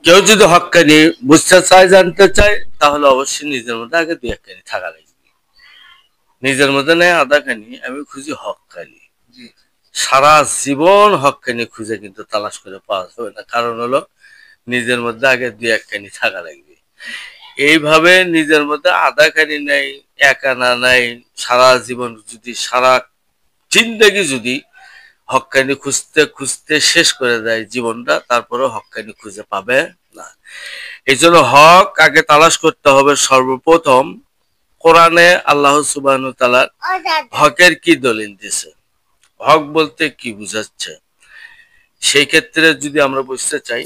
কেউ যদি হক্কানি বুঝতে চায়, জানতে চায়, তাহলে অবশ্যই নিজের মধ্যে আগে দুই একখানি থাকা লাগবে। নিজের মধ্যে নেই আধাখানি, আমি খুঁজি হক্কানি। সারা জীবন হক্কানি খুঁজে কিন্তু তালাশ করে পাওয়া যাবে না, কারণ হলো নিজের মধ্যে আগে দুই একখানি থাকা লাগবে। এইভাবে নিজের মধ্যে আধাখানি নাই, এক আনা নাই, সারা জীবন যদি সারা জিন্দেগি যদি হক্কানি খুঁজতে খুঁজতে শেষ করে দেয় জীবনটা, তারপরেও হক্কানি খুঁজে পাবে না। এই জন্য হক আগে তালাশ করতে হবে। সর্বপ্রথম কোরআনে আল্লাহ সুবহানাহু ওয়া তাআলা হকের কি দলিল দিয়েছে, হক বলতে কি বুঝাচ্ছে, সেই ক্ষেত্রে যদি আমরা বুঝতে চাই,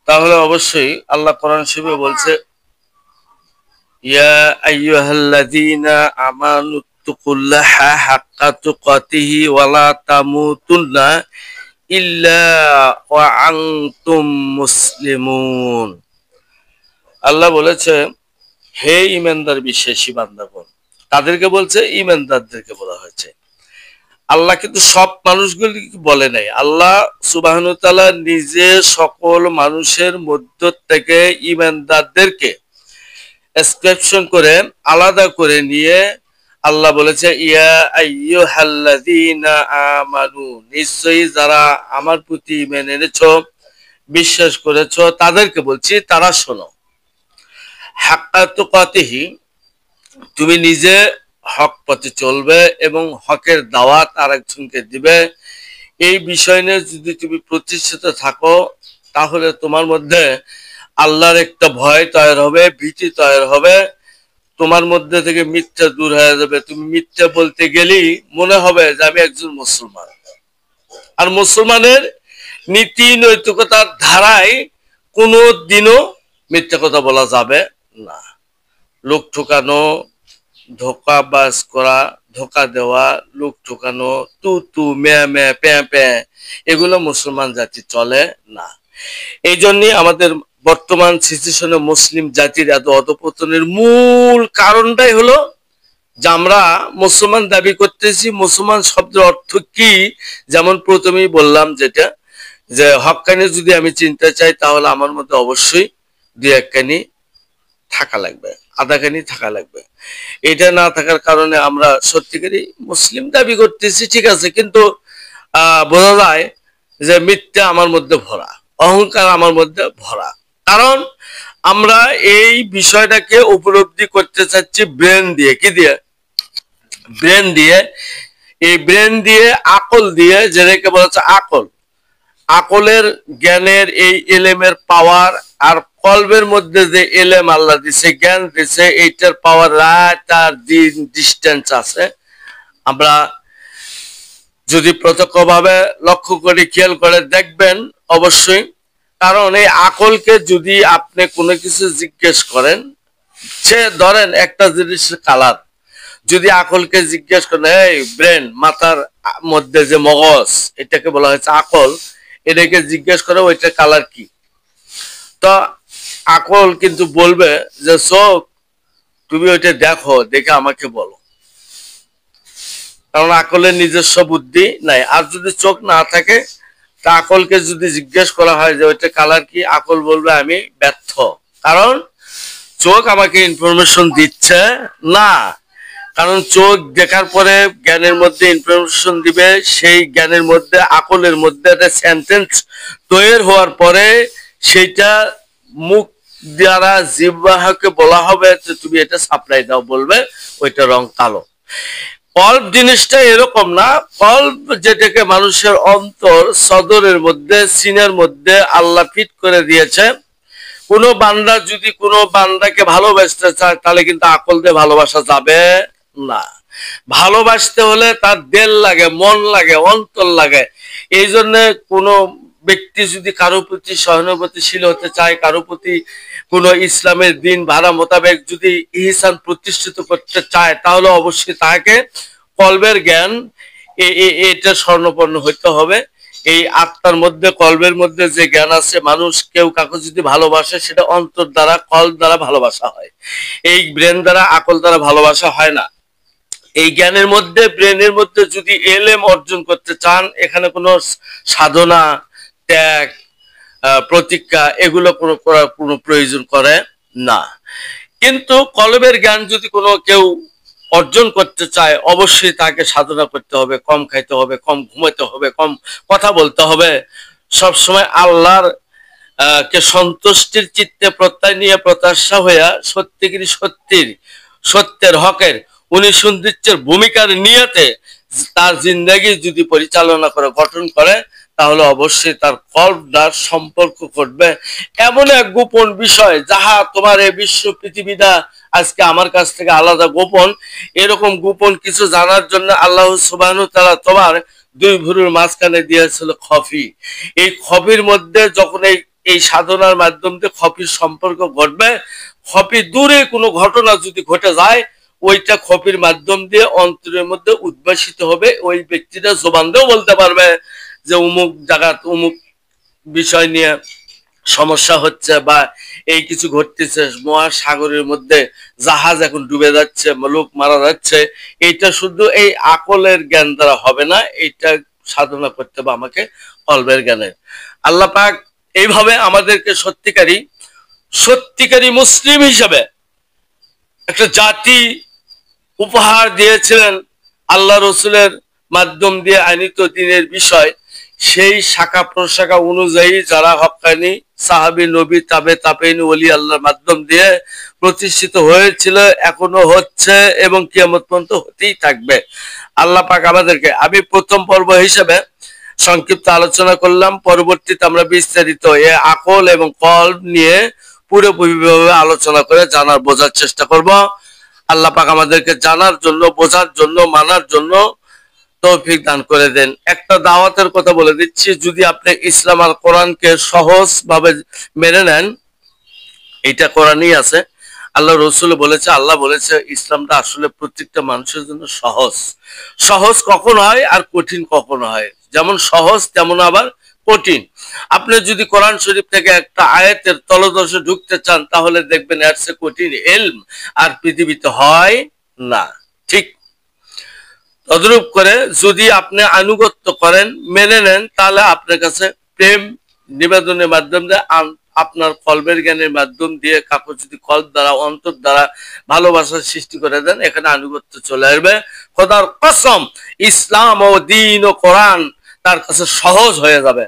তাহলে অবশ্যই আল্লাহ কোরআন শরীফে বলছে, ইয়া আইয়ুহাল্লাযীনা আমানু তাকুল্লাহা হাক্কা তুকাতিহি ওয়া লা তামুতুন্না ইল্লা ওয়া আনতুম মুসলিমুন। আল্লাহ বলেছে, হে ঈমানদার বিশ্বাসী বান্দাগণ। তাদেরকে বলছে, ঈমানদারদেরকে বলা হয়েছে। আল্লাহ কিন্তু সব মানুষগুলি বলে নাই। আল্লাহ সুবহানাহু ওয়া তাআলা নিজে সকল মানুষের মধ্য থেকে ঈমানদারদেরকে এক্সেপশন করে আলাদা করে নিয়ে আল্লাহ বলেছে, ইয়া আইয়ুহাল্লাযীনা আমানু, নিশ্চয়ই যারা আমার প্রতি ঈমান এনেছো, বিশ্বাস করেছো, তাদেরকে বলছি, তারা শোনো। হাক্কা তুকাতিহি, তুমি নিজে হক পথে চলবে এবং হকের দাওয়াত আরেকজনকে দিবে। এই বিষয় নিয়ে যদি তুমি প্রতিষ্ঠিত থাকো, তাহলে তোমার মধ্যে আল্লাহর একটা ভয় তৈরি হবে, ভীতি তৈরি হবে। তোমার মধ্যে থেকে মিথ্যা দূর হয়ে যাবে। তুমি মিথ্যা বলতে গেলেই মনে হবে যে আমি একজন মুসলমান। আর মুসলমানের নীতি নৈতিকতার ধারায় কোনো দিনও মিথ্যা কথা বলা যাবে না। লোক ঠকানো, ধোকাবাজ করা, ধোকা দেওয়া, লোক ঠকানো, তু তু ম্যা ম্যা প্যাঁ প্যাঁ, এগুলো মুসলমান জাতি চলে না। এই জন্যই আমাদের বর্তমান সিচুয়েশনে মুসলিম জাতির এত অধঃপতনের মূল কারণটাই হলো যে আমরা মুসলমান দাবি করতেছি। মুসলমান শব্দের অর্থ কি? যেমন প্রথমেই বললাম যেটা, যে হক্কানি যদি আমি চিনতে চাই, তাহলে আমার মধ্যে অবশ্যই দুই একখানি থাকা লাগবে, আধাখানি থাকা লাগবে। এটা না থাকার কারণে আমরা সত্যিকারই মুসলিম দাবি করতেছি, ঠিক আছে, কিন্তু বোঝা যায় যে মিথ্যা আমার মধ্যে ভরা, অহংকার আমার মধ্যে ভরা। কারণ আমরা এই বিষয়টাকে উপলব্ধি করতে চাচ্ছি ব্রেন দিয়ে। কি দিয়ে? ব্রেন দিয়ে। এই ব্রেন দিয়ে, আকল দিয়ে, যেটাকে বলা হচ্ছে আকল। আকলের জ্ঞানের এই এলেমের পাওয়ার, আর কলবের মধ্যে যে এলেম আল্লাহ দিছে, জ্ঞান দিছে, এইটার পাওয়ার রাত আর দিন ডিস্টেন্স আছে। আমরা যদি প্রত্যক্ষভাবে লক্ষ্য করে খেয়াল করে দেখবেন অবশ্যই। কারণ এই আকলকে যদি আপনি কোনো কিছু জিজ্ঞেস করেন, সে ধরেন একটা জিনিসের কালার, যদি আকলকে জিজ্ঞেস করেন, এই ব্রেন, মাথার মধ্যে যে মগজ, এটাকে বলা হয়েছে আকল, এটাকে জিজ্ঞেস করে ওইটার কালার কি, তো আকল কিন্তু বলবে যে চোখ, তুমি ওইটা দেখো, দেখে আমাকে বলো। কারণ আকলের নিজস্ব বুদ্ধি নাই। আর যদি চোখ না থাকে, তা আকলকে যদি জিজ্ঞেস করা হয় যে ওইটা কালার কি, আকল বলবে আমি ব্যর্থ, কারণ চোখ আমাকে ইনফরমেশন দিচ্ছে না। কারণ চোখ দেখার পরে জ্ঞানের মধ্যে ইনফরমেশন দিবে, সেই জ্ঞানের মধ্যে, আকলের মধ্যে একটা সেন্টেন্স তৈরি হওয়ার পরে সেইটা মুখ দ্বারা জিহ্বাকে বলা হবে যে তুমি এটা সাপ্লাই দাও, বলবে ওইটা রং কালো। কল্ব জিনিসটা এরকম না। কল্ব যেটাকে মানুষের অন্তর, সদরের মধ্যে, সিনের মধ্যে আল্লাহ ফিট করে দিয়েছে। কোনো বান্দা যদি কোনো বান্দাকে ভালোবাসতে চায়, তাহলে কিন্তু আকল দিয়ে ভালোবাসা যাবে না। ভালোবাসতে হলে তার দিল লাগে, মন লাগে, অন্তর লাগে। এই জন্য কোনো ব্যক্তি যদি কারো প্রতি সহানুভূতিশীল হতে চায়, কারো প্রতি কোনো ইসলামের দিন ভাড়া মোতাবেক যদি ইহসান প্রতিষ্ঠিত করতে চায়, তাহলে অবশ্যই তাকে কলবের জ্ঞান এটা স্বর্ণপন্ন হইতে হবে। এই আত্মার মধ্যে, কলবের মধ্যে যে জ্ঞান আছে, মানুষ কেউ কাউকে যদি ভালোবাসে, সেটা অন্তর দ্বারা, কল দ্বারা ভালোবাসা হয়। এই ব্রেন দ্বারা, আকল দ্বারা ভালোবাসা হয় না। এই জ্ঞানের মধ্যে, ব্রেনের মধ্যে যদি এলেম অর্জন করতে চান, এখানে কোনো সাধনা, ত্যাগ, প্রতিজ্ঞা, এগুলো করার কোনো প্রয়োজন করে না। কিন্তু কলবের জ্ঞান যদি কোনো কেউ অর্জন করতে চায়, অবশ্যই তাকে সাধনা করতে হবে, কম খাইতে হবে, কম ঘুমাতে হবে, কম কথা বলতে হবে, সবসময় আল্লাহর কে সন্তুষ্টির চিত্তে প্রত্যয় নিয়ে প্রত্যাশা হইয়া সত্যের হকের উনি সৌন্দর্যের ভূমিকার নিয়তে তার জিন্দেগি যদি পরিচালনা করে, গঠন করে, তাহলে অবশ্যই তার কল্পনার সম্পর্ক ঘটবে এমন এক গোপন বিষয়, যাহা তোমার এই বিশ্ব পৃথিবীটা আজকে আমার কাছ থেকে আলাদা গোপন। এরকম গোপন কিছু জানার জন্য আল্লাহ সুবহানাহু ওয়া তাআলা তোমার দুই ভুরুর মাঝখানে দিয়েছিল খফি। এই খফির মধ্যে যখন এই সাধনার মাধ্যম দিয়ে খফির সম্পর্ক ঘটবে, খফি দূরে কোনো ঘটনা যদি ঘটে যায়, ওইটা খফির মাধ্যম দিয়ে অন্তরের মধ্যে উদ্ভাসিত হবে। ওই ব্যক্তিটা জবান দিয়েও বলতে পারবে যে অমুক জায়গা অমুক বিষয় নিয়ে সমস্যা হচ্ছে, বা এই কিছু ঘটতেছে, মহাসাগরের মধ্যে জাহাজ এখন ডুবে যাচ্ছে, লোক মারা যাচ্ছে। এইটা শুধু এই আকলের জ্ঞান দ্বারা হবে না, এইটা সাধনা করতে হবে আমাকে কলবের জ্ঞানের। আল্লাহ পাক এইভাবে আমাদেরকে সত্যিকারী মুসলিম হিসাবে একটা জাতি উপহার দিয়েছিলেন আল্লাহ রসুলের মাধ্যম দিয়ে আনিত দিনের বিষয়। সেই শাখা প্রশাখা অনুযায়ী যারা হক্কানি সাহাবী, নবী, তাবেঈন, ওলি আল্লাহর মাধ্যম দিয়ে প্রতিষ্ঠিত হয়েছিল, এখনো হচ্ছে এবং কিয়ামত পর্যন্ত হতেই থাকবে। আল্লাহ পাক আমাদেরকে, আমি প্রথম পর্ব হিসেবে সংক্ষিপ্ত আলোচনা করলাম, পরবর্তীতে আমরা বিস্তারিত এ আকল এবং কলব নিয়ে পুরোপুরিভাবে আলোচনা করে জানার বোঝার চেষ্টা করব। আল্লাহ পাক আমাদেরকে জানার জন্য, বোঝার জন্য, মানার জন্য তৌফিক দান করে দেন। একটা দাওয়াতের কথা বলে দিচ্ছি, যদি আপনি ইসলাম আর কোরআনকে সহজ ভাবে মেনে নেন, এটা কোরআনই আছে, আল্লাহ রসুল বলেছে, আল্লাহ বলেছে ইসলামটা আসলে প্রত্যেকটা মানুষের জন্য সহজ। সহজ কখন হয় আর কঠিন কখন হয়, যেমন সহজ তেমন আবার কঠিন। আপনি যদি কোরআন শরীফ থেকে একটা আয়াতের তলদর্শে ঢুকতে চান, তাহলে দেখবেন এর চেয়ে কঠিন ইলম আর পৃথিবীতে হয় না। ঠিক তদ্রূপ করে যদি আপনি আনুগত্য করেন, মেনে নেন, তাহলে আপনার কাছে প্রেম নিবেদনের মাধ্যম দিয়ে, আপনার কলবের জ্ঞানের মাধ্যম দিয়ে কাপড় যদি কলব দ্বারা, অন্তর দ্বারা ভালোবাসার সৃষ্টি করে দেন, এখানে আনুগত্য চলে আসবে। খোদার কসম, ইসলাম ও দ্বীন ও কোরআন তার কাছে সহজ হয়ে যাবে।